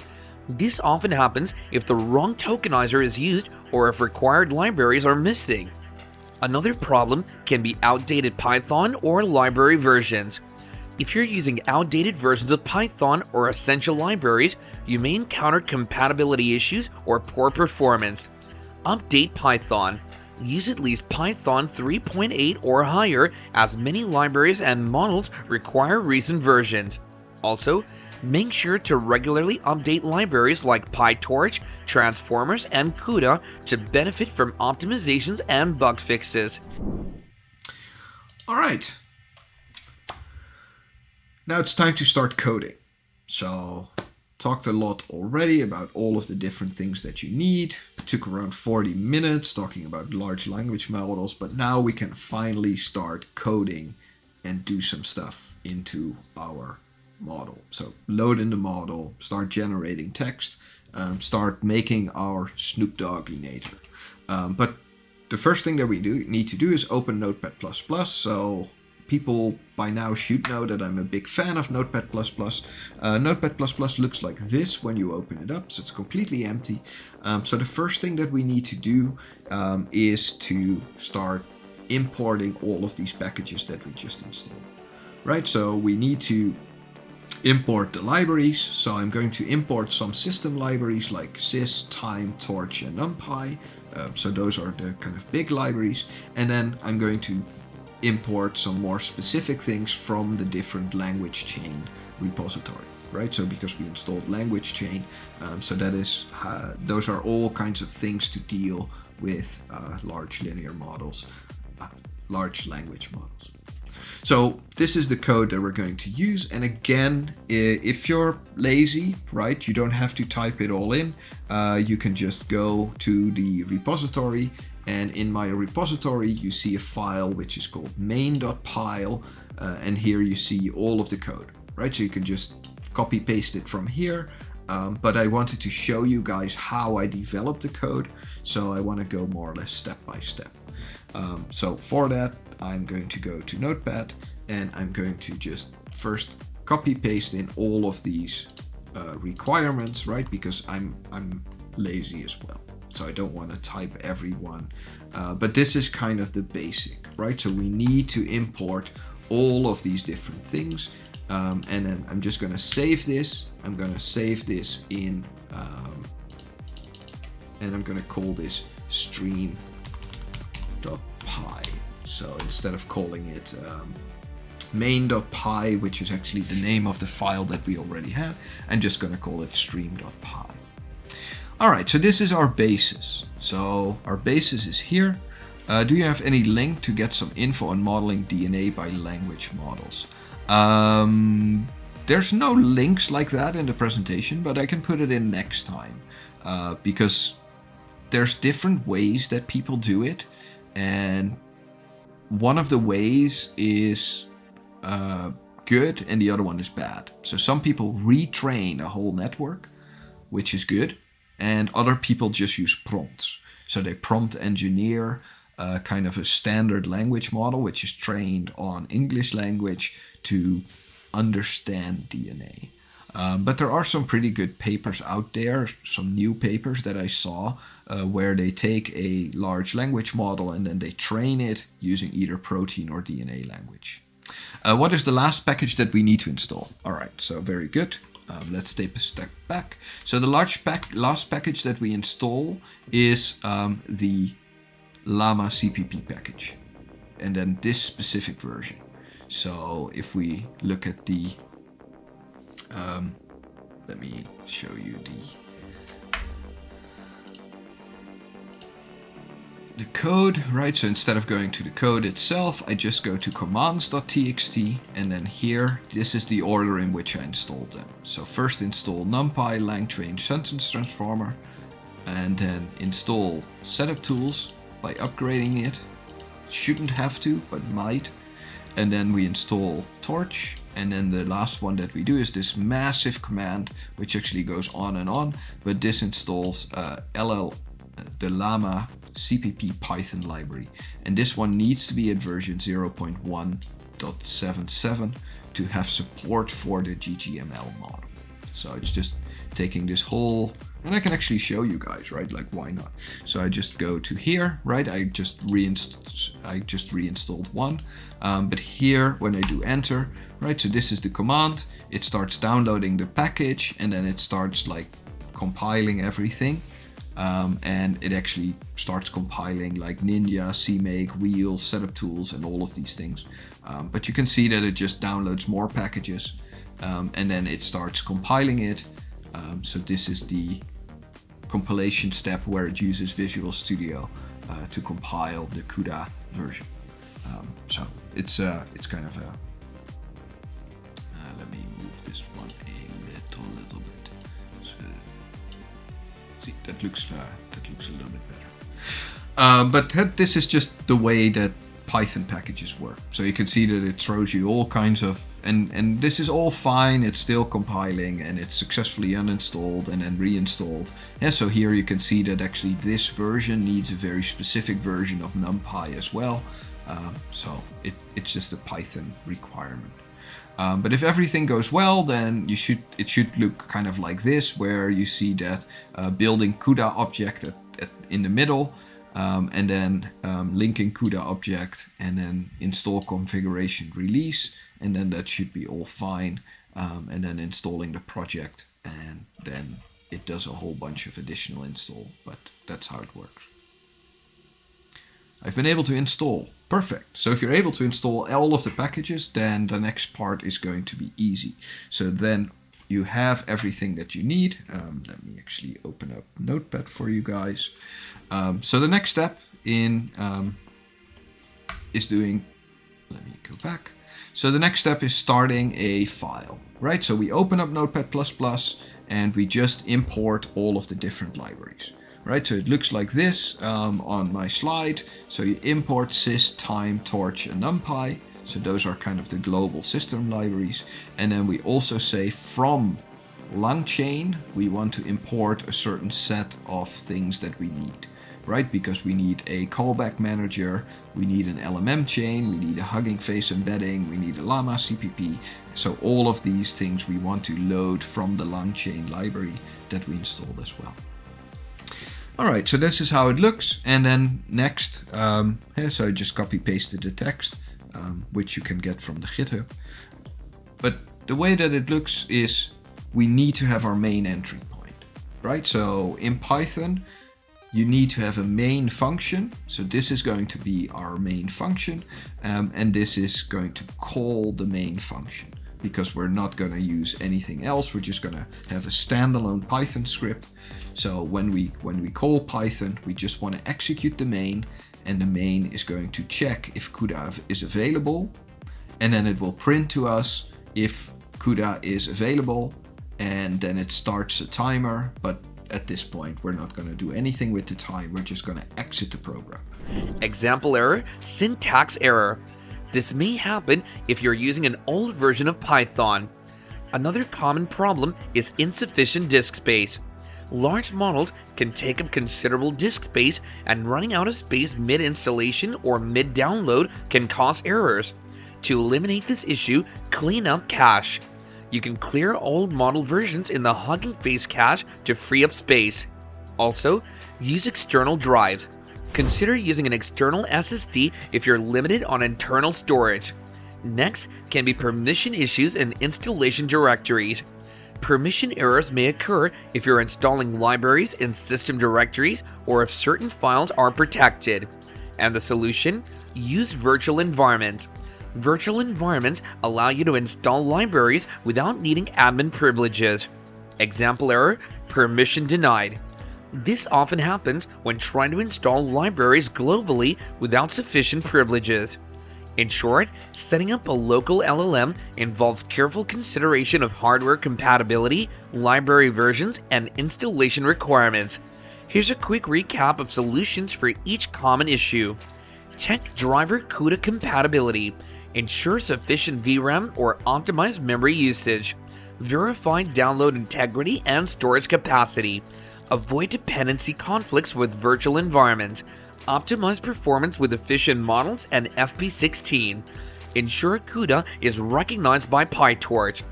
This often happens if the wrong tokenizer is used or if required libraries are missing. Another problem can be outdated Python or library versions. If you're using outdated versions of Python or essential libraries, you may encounter compatibility issues or poor performance. Update Python. Use at least Python 3.8 or higher, as many libraries and models require recent versions. Also, make sure to regularly update libraries like PyTorch, Transformers, and CUDA to benefit from optimizations and bug fixes. All right. Now it's time to start coding. So, talked a lot already about all of the different things that you need. It took around 40 minutes talking about large language models, but now we can finally start coding and do some stuff into our model. So load in the model, start generating text, start making our Snoop Dogginator. But the first thing that we need to do is open Notepad++. So people by now should know that I'm a big fan of Notepad++. Notepad++ looks like this when you open it up, so it's completely empty. So the first thing that we need to do is to start importing all of these packages that we just installed. Right, so we need to import the libraries. So I'm going to import some system libraries like sys, time, torch, and numpy. So those are the kind of big libraries. And then I'm going to import some more specific things from the different language chain repository, right? So because we installed language chain, so that is those are all kinds of things to deal with large linear models, large language models. So this is the code that we're going to use. And again, if you're lazy, right, you don't have to type it all in. You can just go to the repository. And in my repository, you see a file which is called main.pyle. And here you see all of the code, right? So you can just copy paste it from here. but I wanted to show you guys how I developed the code, so I want to go more or less step by step. So for that, I'm going to go to Notepad, and I'm going to just first copy paste in all of these requirements, right? Because I'm lazy as well, so I don't want to type everyone. But this is kind of the basic, right? So we need to import all of these different things. And then I'm just going to save this. I'm going to save this in, and I'm going to call this stream.py. So instead of calling it main.py, which is actually the name of the file that we already had, I'm just going to call it stream.py. All right, so this is our basis. So our basis is here. Do you have any link to get some info on modeling DNA by language models? There's no links like that in the presentation, but I can put it in next time, because there's different ways that people do it, and one of the ways is good and the other one is bad. So some people retrain a whole network, which is good, and other people just use prompts. So they prompt engineer kind of a standard language model, which is trained on English language to understand DNA. But there are some pretty good papers out there, some new papers that I saw, where they take a large language model and then they train it using either protein or DNA language. What is the last package that we need to install? All right, so very good. Let's take a step back. So the last package that we install is the Llama CPP package, and then this specific version. So if we look at the, let me show you the code, right? So instead of going to the code itself, I just go to commands.txt, and then here, this is the order in which I installed them. So first install NumPy LangChain sentence transformer, and then install setup tools by upgrading it. Shouldn't have to, but might. And then we install Torch, and then the last one that we do is this massive command, which actually goes on and on, but this installs the Llama CPP Python library, and this one needs to be at version 0.1.77 to have support for the GGML model. So it's just taking this whole, and I can actually show you guys, right? Like, why not? So I just go to here, right? I just reinstalled one, but here when I do enter, right? So this is the command. It starts downloading the package, and then it starts like compiling everything. And it actually starts compiling like Ninja, CMake, Wheels, setup tools, and all of these things. But you can see that it just downloads more packages, and then it starts compiling it. So this is the compilation step where it uses Visual Studio to compile the CUDA version. So it's kind of a. Let me move this one a little bit. So, see, that looks a little bit better. But this is just the way that Python packages work. So you can see that it throws you all kinds of, and this is all fine. It's still compiling, and it's successfully uninstalled and then reinstalled. Yeah, so here you can see that actually this version needs a very specific version of NumPy as well. So it's just a Python requirement. But if everything goes well, then it should look kind of like this, where you see that building CUDA object in the middle, and then linking CUDA object, and then install configuration release, and then that should be all fine, and then installing the project, and then it does a whole bunch of additional install, but that's how it works. I've been able to install. Perfect. So if you're able to install all of the packages, then the next part is going to be easy. So then you have everything that you need. Let me actually open up Notepad for you guys. So the next step is doing, let me go back. So the next step is starting a file, right? So we open up Notepad++ and we just import all of the different libraries. Right, so it looks like this on my slide. So you import sys, time, torch, and numpy. So those are kind of the global system libraries. And then we also say from long chain, we want to import a certain set of things that we need, right? Because we need a callback manager, we need an LLM chain, we need a Hugging Face embedding, we need a Llama CPP. So all of these things we want to load from the long chain library that we installed as well. All right, so this is how it looks. And then next, so I just copy pasted the text, which you can get from the GitHub. But the way that it looks is we need to have our main entry point, right? So in Python, you need to have a main function. So this is going to be our main function. And this is going to call the main function because we're not going to use anything else. We're just going to have a standalone Python script. So when we call Python, we just want to execute the main, and the main is going to check if CUDA is available. And then it will print to us if CUDA is available, and then it starts a timer. But at this point, we're not going to do anything with the time. We're just going to exit the program. Example error, syntax error. This may happen if you're using an old version of Python. Another common problem is insufficient disk space. Large models can take up considerable disk space, and running out of space mid-installation or mid-download can cause errors. To eliminate this issue, clean up cache. You can clear old model versions in the Hugging Face cache to free up space. Also, use external drives. Consider using an external SSD if you're limited on internal storage. Next can be permission issues in installation directories. Permission errors may occur if you're installing libraries in system directories or if certain files are protected. And the solution? Use virtual environments. Virtual environments allow you to install libraries without needing admin privileges. Example error, permission denied. This often happens when trying to install libraries globally without sufficient privileges. In short, setting up a local LLM involves careful consideration of hardware compatibility, library versions, and installation requirements. Here's a quick recap of solutions for each common issue. Check driver CUDA compatibility. Ensure sufficient VRAM or optimize memory usage. Verify download integrity and storage capacity. Avoid dependency conflicts with virtual environments. Optimize performance with efficient models and FP16. Ensure CUDA is recognized by PyTorch.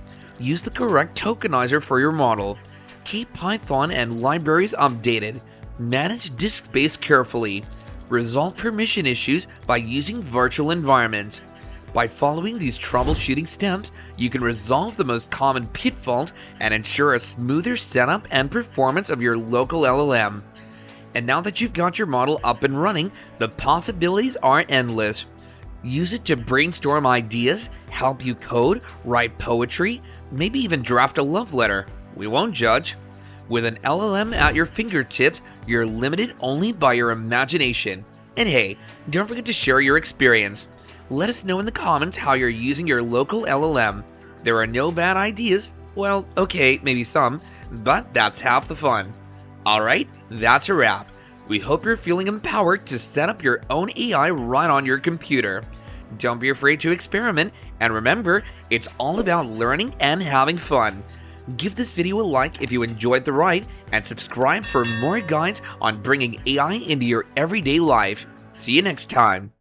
Use the correct tokenizer for your model. Keep Python and libraries updated. Manage disk space carefully. Resolve permission issues by using virtual environments. By following these troubleshooting steps, you can resolve the most common pitfalls and ensure a smoother setup and performance of your local LLM. And now that you've got your model up and running, the possibilities are endless. Use it to brainstorm ideas, help you code, write poetry, maybe even draft a love letter. We won't judge. With an LLM at your fingertips, you're limited only by your imagination. And hey, don't forget to share your experience. Let us know in the comments how you're using your local LLM. There are no bad ideas. Well, okay, maybe some, but that's half the fun. Alright, that's a wrap. We hope you're feeling empowered to set up your own AI right on your computer. Don't be afraid to experiment, and remember, it's all about learning and having fun. Give this video a like if you enjoyed the ride, and subscribe for more guides on bringing AI into your everyday life. See you next time.